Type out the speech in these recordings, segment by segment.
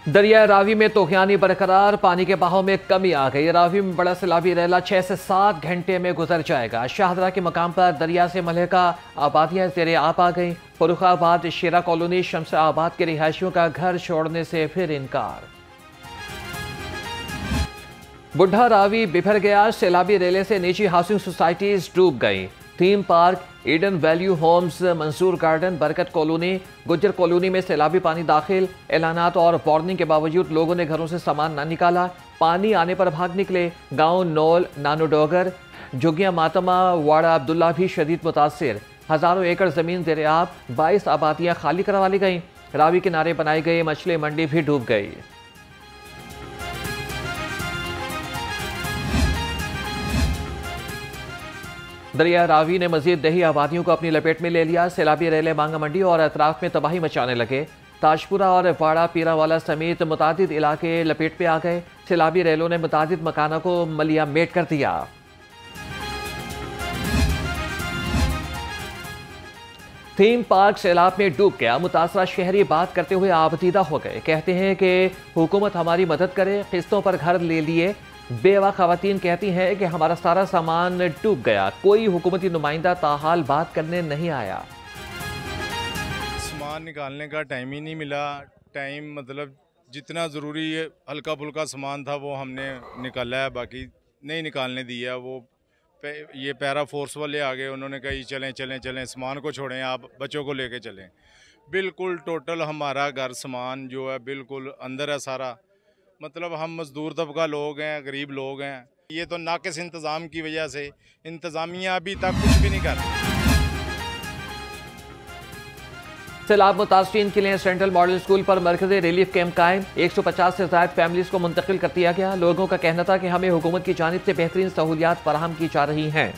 दरिया रावी में तूफानी बरकरार, पानी के बहाव में कमी आ गई। रावी में बड़ा सैलाबी रैला 6 से 7 घंटे में गुजर जाएगा। शाहदरा के मकाम पर दरिया से मलहका आबादियां ज़ेरे आप आ गई। फरुखाबाद शेरा कॉलोनी शम्स आबाद के रिहायशियों का घर छोड़ने से फिर इनकार। बुढ़ा रावी बिखर गया, सैलाबी रेले से निजी हाउसिंग सोसाइटीज डूब गई। Theme park, Eden value homes, Mansoor garden, Barkat colony, Gujjar colony में सैलाबी पानी दाखिल। ऐलानात और वार्निंग के बावजूद लोगों ने घरों से सामान न निकाला। पानी आने पर भाग निकले। गांव नौल, नानोडोगर, जुगिया मातमा, वाड़ा अब्दुल्ला भी शदीद मुतासिर। हजारों एकड़ जमीन ज़ेरे आब, 22 आबादियां खाली करवा ली गई। रावी किनारे बनाई गई मछली मंडी भी डूब गई। दरिया रावी ने मजीद दही आबादियों को अपनी लपेट में ले लिया। सैलाबी रेले मांगा मंडी और अतराफ में तबाही मचाने लगे। ताजपुरा और वाड़ा पीरावाला समेत मुतादिद इलाके लपेट में आ गए। सैलाबी रेलों ने मुतादिद मकानों को मलिया मेट कर दिया। थीम पार्क सैलाब में डूब गया। मुतासरा शहरी बात करते हुए आबदीदा हो गए। कहते हैं कि हुकूमत हमारी मदद करे, किस्तों पर घर ले लिए। बेवा खवातीन कहती हैं कि हमारा सारा सामान डूब गया, कोई हुकूमती नुमाइंदा ताहाल बात करने नहीं आया। सामान निकालने का टाइम ही नहीं मिला। टाइम मतलब जितना ज़रूरी हल्का फुल्का सामान था वो हमने निकाला है, बाकी नहीं निकालने दिया। वो ये पैरा फोर्स वाले आ गए, उन्होंने कहा चलें चलें चलें, सामान को छोड़ें, आप बच्चों को लेके चलें। बिल्कुल टोटल हमारा घर सामान जो है बिल्कुल अंदर है सारा। मतलब हम मजदूर तबका लोग हैं, गरीब लोग हैं। ये तो नाकिस इंतज़ाम की वजह से इंतज़ामिया अभी तक कुछ भी नहीं कर रही। सैलाब मुतासरीन के लिए सेंट्रल मॉडल स्कूल पर मरकज़ी रिलीफ कैंप कायम। 150 से ज़ायद फैमिलीज को मुंतकिल कर दिया गया। लोगों का कहना था कि हमें हुकूमत की जानिब से बेहतरीन सहूलियात फराहम की जा रही हैं।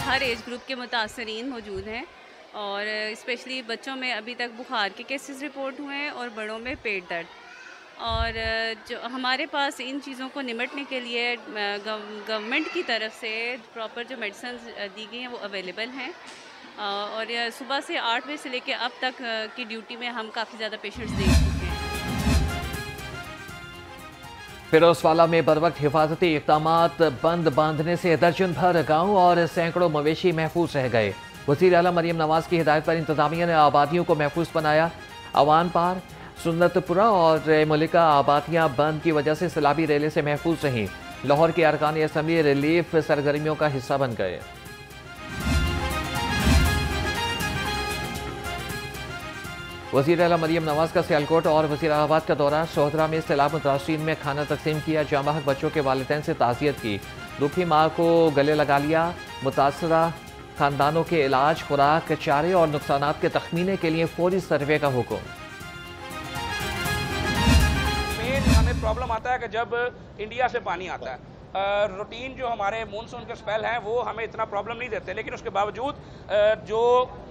हर एज ग्रुप के मुतासरीन मौजूद हैं और स्पेशली बच्चों में अभी तक बुखार के केसेस रिपोर्ट हुए हैं और बड़ों में पेट दर्द। और जो हमारे पास इन चीज़ों को निमटने के लिए गवर्नमेंट की तरफ से प्रॉपर जो मेडिसिन दी गई हैं वो अवेलेबल हैं। और सुबह से 8 बजे से लेकर अब तक की ड्यूटी में हम काफ़ी ज़्यादा पेशेंट्स देख चुके हैं। फिरोजवाला में बरवक्त हिफाजती इक़दामात बंद बांधने से दर्जन भर गाँव और सैकड़ों मवेशी महफूज रह गए। वज़ीर आला मरियम नवाज की हिदायत पर इंतजामिया ने आबादियों को महफूज बनाया। अवान पार, सुन्नतपुरा और मलिका आबादियाँ बंद की वजह से सैलाबी रेले से महफूज रहीं। लाहौर के अरकान असम्बली रिलीफ सरगर्मियों का हिस्सा बन गए। वज़ीर आला मरियम नवाज का सियालकोट और वज़ीराबाद का दौरा। सोहदरा में सैलाब मुतासरीन में खाना तकसीम किया। जामा हक बच्चों के वालिदैन से ताज़ियत की। दुखी माँ को गले लगा लिया। मुतासरा खानदानों के इलाज, खुराक, चारे और नुकसानात के तखमीने के लिए फौरी सर्वे का हुक्म। मेन हमें प्रॉब्लम आता है कि जब इंडिया से पानी आता है, रूटीन जो हमारे मानसून के स्पेल हैं वो हमें इतना प्रॉब्लम नहीं देते, लेकिन उसके बावजूद जो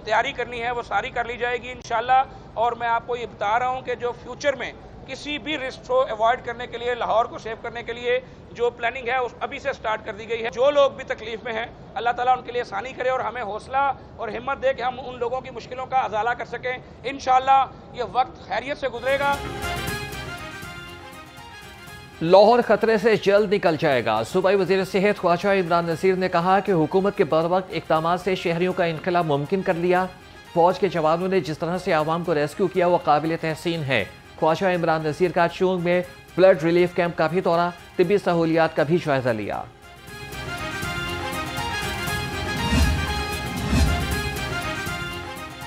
तैयारी करनी है वो सारी कर ली जाएगी इंशाल्लाह। और मैं आपको ये बता रहा हूँ कि जो फ्यूचर में किसी भी रिस्क को अवॉइड करने के लिए, लाहौर को सेव करने के लिए जो प्लानिंग है उस अभी से स्टार्ट कर दी गई है। जो लोग भी तकलीफ में हैं अल्लाह ताला उनके लिए आसानी करे और हमें हौसला और हिम्मत दे कि हम उन लोगों की मुश्किलों का अजाला कर सकें। इंशाल्लाह ये वक्त खैरियत से गुजरेगा। लाहौर खतरे से जल्द निकल जाएगा। सूबाई वज़ीर सेहत ख्वाजा इमरान नज़ीर ने कहा कि हुकूमत के बरवक्त इक़दामात से शहरियों का इनकला मुमकिन कर लिया। फौज के जवानों ने जिस तरह से आवाम को रेस्क्यू किया वो काबिल तहसीन है। ख्वाजा इमरान नज़ीर का चूंग में ब्लड रिलीफ कैंप का भी दौरा, तिब्बी सहूलियात का भी जायजा लिया।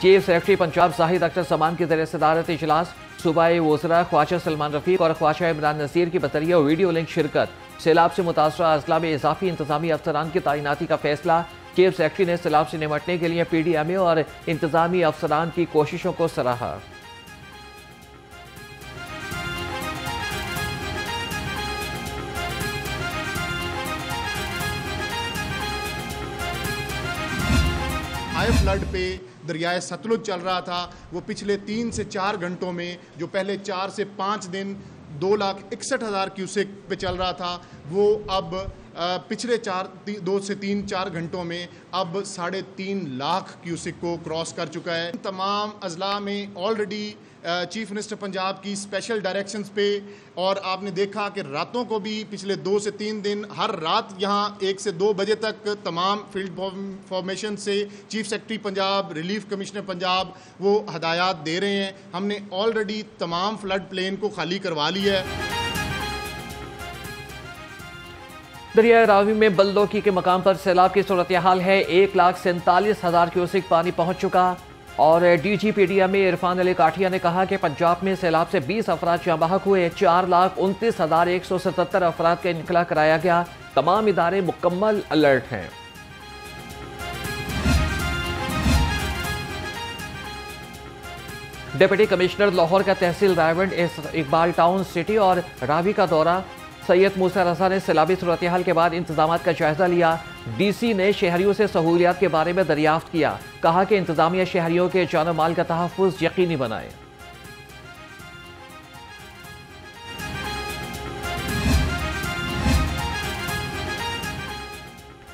चीफ सेक्रेटरी पंजाब जाहिद अख्तर समान की ज़रिए सदारत इजलास। सूबाई वज़रा ख्वाजा सलमान रफीक और ख्वाजा इमरान नज़ीर की बतरिया वीडियो लिंक शिरकत। सैलाब से मुतासरा अजला में इजाफी इंतजामी अफसरान की तैनाती का फैसला। चीफ सेक्रेटरी ने सैलाब से निपटने के लिए PDMA और इंतजामी अफसरान की कोशिशों को सराहा। हाई फ्लड पे दरियाए सतलुज चल रहा था, वो पिछले 3 से 4 घंटों में, जो पहले 4 से 5 दिन 2,61,000 क्यूसेक पे चल रहा था, वो अब पिछले 2 से 3-4 घंटों में अब 3.5 लाख क्यूसिक को क्रॉस कर चुका है। तमाम अजला में ऑलरेडी चीफ मिनिस्टर पंजाब की स्पेशल डायरेक्शंस पे, और आपने देखा कि रातों को भी पिछले 2 से 3 दिन हर रात यहाँ 1 से 2 बजे तक तमाम फील्ड फॉर्मेशन से chief secretary Punjab, relief commissioner Punjab वो हदायत दे रहे हैं। हमने ऑलरेडी तमाम फ्लड प्लेन को खाली करवा लिया है। दरिया रावी में बलदोकी के मकाम पर सैलाब की सूरत हाल है। 1,47,000 क्यूसिक पानी पहुंच चुका। और DGPDA में इरफान अली काठिया ने कहा कि पंजाब में सैलाब से 20 अफराद जाँ बहक हुए। 4,29,177 अफराद का इनखला कराया गया। तमाम इदारे मुकम्मल अलर्ट हैं। डिप्टी कमिश्नर लाहौर का तहसील रायवंड इकबाल टाउन सिटी और रावी का दौरा। सैयद मूसा रजा ने सैलाबी सूरत हाल के बाद इंतजाम का जायजा लिया। DC ने शहरियों से सहूलियात के बारे में दरियाफ्त किया। कहा कि इंतजामिया शहरियों के जान माल का तहफ़्फ़ुज़ यकीनी बनाए।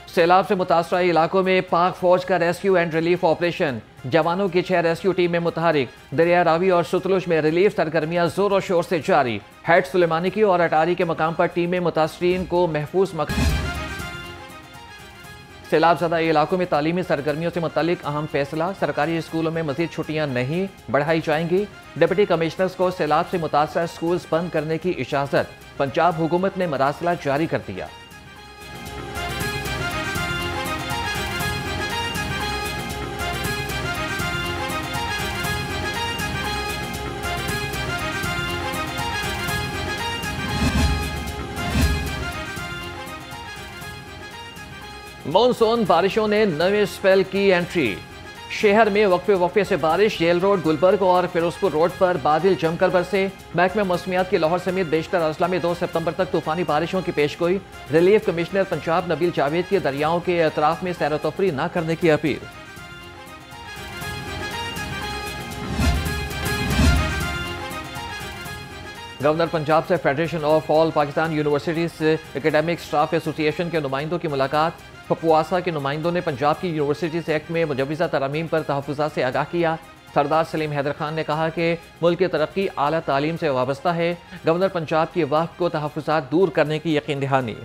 सैलाब से मुतासरा इलाकों में पाक फौज का रेस्क्यू एंड रिलीफ ऑपरेशन। जवानों की 6 रेस्क्यू टीमें मुतहरिक। दरिया रावी और सतलुज में रिलीफ सरगर्मियां जोरों शोर से जारी। हेड सुलेमानी की और अटारी के मकाम पर टीमें मुतासरीन को महफूज सैलाब ज़दा इलाकों में तालीमी सरगर्मियों से मुतालिक अहम फैसला। सरकारी स्कूलों में मजीद छुट्टियां नहीं बढ़ाई जाएंगी। डिप्टी कमिश्नर्स को सैलाब से मुतासरा स्कूल्स बंद करने की इजाज़त। पंजाब हुकूमत ने मरासला जारी कर दिया। मॉनसून बारिशों ने नए स्पेल की एंट्री। शहर में वक्फे से बारिश। जेल रोड, गुलबर्ग और फिरोजपुर रोड पर बादल जमकर बरसे। महकमा मौसमियात की लाहौर समेत बेशतर अजला में 2 सितंबर तक तूफानी बारिशों की पेशगोई। रिलीफ कमिश्नर पंजाब नबील जावेद की दरियाओं के अतराफ में सैर तफरी न करने की अपील। गवर्नर पंजाब से federation of all Pakistan universities academic staff association के नुमाइंदों की मुलाकात। पपुआसा के नुमाइंदों ने पंजाब की यूनिवर्सिटीज एक्ट में मुजवज़ा तरमीम पर तहफ़्फ़ुज़ात से आगाह किया। सरदार सलीम हैदर खान ने कहा कि मुल्क की तरक्की आला तालीम से वाबस्ता है। गवर्नर पंजाब की वफ़द को तहफ़्फ़ुज़ात दूर करने की यकीन दहानी।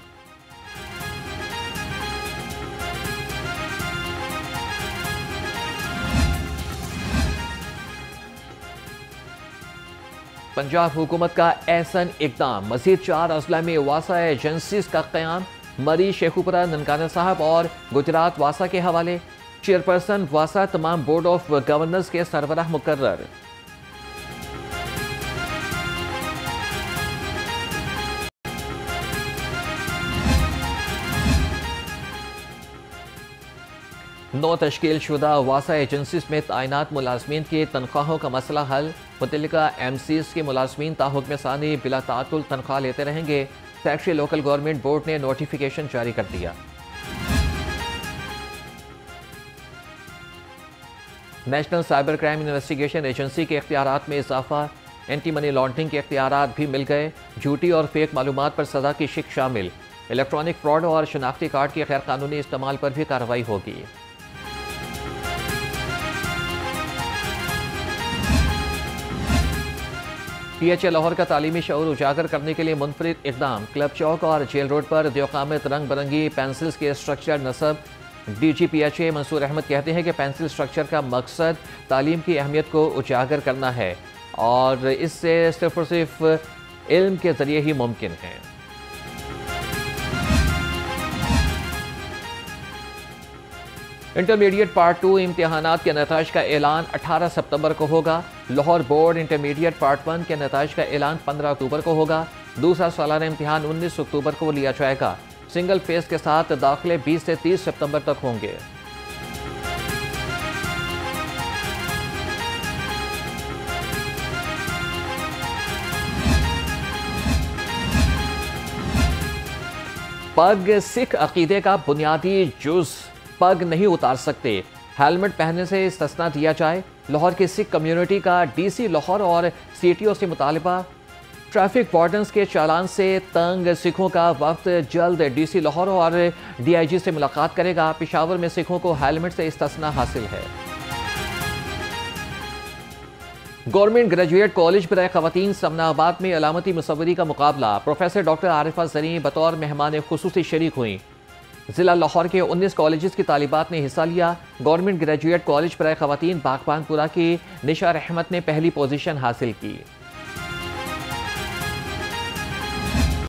पंजाब हुकूमत का एहसन इक़दाम। मज़ीद 4 अजला में वासा एजेंसीज का क़याम। मरी, शेखुपुरा, ननकाना साहब और गुजरात वासा के हवाले। चेयरपर्सन वासा तमाम बोर्ड ऑफ गवर्नर्स के सरबराह मुकर्रर। नौ तश्कील शुदा वासा एजेंसीज में तैनात मुलाजमीन की तनख्वाहों का मसला हल। मुतल्लिका MCs के मुलाजमीन ताहुक्म सानी बिला तातुल तनख्वाह लेते रहेंगे। सेक्रेटरी लोकल गवर्नमेंट बोर्ड ने नोटिफिकेशन जारी कर दिया। National cyber crime investigation agency के इख्तियारात में इजाफा। एंटी मनी लॉन्ड्रिंग के इख्तियारात भी मिल गए। झूठी और फेक मालूमात पर सजा की शिक शामिल। इलेक्ट्रॉनिक फ्रॉड और शनाख्ती कार्ड के गैर कानूनी इस्तेमाल पर भी कार्रवाई होगी। PHA लाहौर का तालीमी शऊर उजागर करने के लिए मुनफरिद इक़दाम। क्लब चौक और जेल रोड पर दियोकामत रंग बिरंगी पेंसिल्स के स्ट्रक्चर नस्ब। DG PHA मंसूर अहमद कहते हैं कि पेंसिल स्ट्रक्चर का मकसद तालीम की अहमियत को उजागर करना है और इससे सिर्फ और सिर्फ इल्म के ज़रिए ही मुमकिन है। इंटरमीडिएट पार्ट 2 इम्तिहानात के नताइज का ऐलान 18 सितंबर को होगा। लाहौर बोर्ड इंटरमीडिएट पार्ट 1 के नताइज का ऐलान 15 अक्टूबर को होगा। दूसरा सालाना इम्तिहान 19 अक्टूबर को लिया जाएगा। सिंगल फेज के साथ दाखिले 20 से 30 सितंबर तक होंगे। पग सिख अकीदे का बुनियादी जुज़। पग नहीं उतार सकते। हेलमेट पहनने से इस्तिस्ना दिया जाए। लाहौर की सिख कम्युनिटी का DC लाहौर और CTO से मुतालबा। ट्रैफिक वार्डन्स के चालान से तंग सिखों का वक्त जल्द डीसी लाहौर और डीआईजी से मुलाकात करेगा। पेशावर में सिखों को हेलमेट से इस्तिस्ना हासिल है। गवर्नमेंट ग्रेजुएट कॉलेज बराए खवातीन समनाबाद में अलामती मुसव्वरी का मुकाबला। प्रोफेसर डॉक्टर आरिफा जरी बतौर मेहमान खुसूसी शरीक हुई। जिला लाहौर के 19 कॉलेजेस की तालिबात ने हिस्सा लिया। गवर्नमेंट ग्रेजुएट कॉलेज बराए खवातीन बागबानपुरा की निशा रहमत ने पहली पोजीशन हासिल की।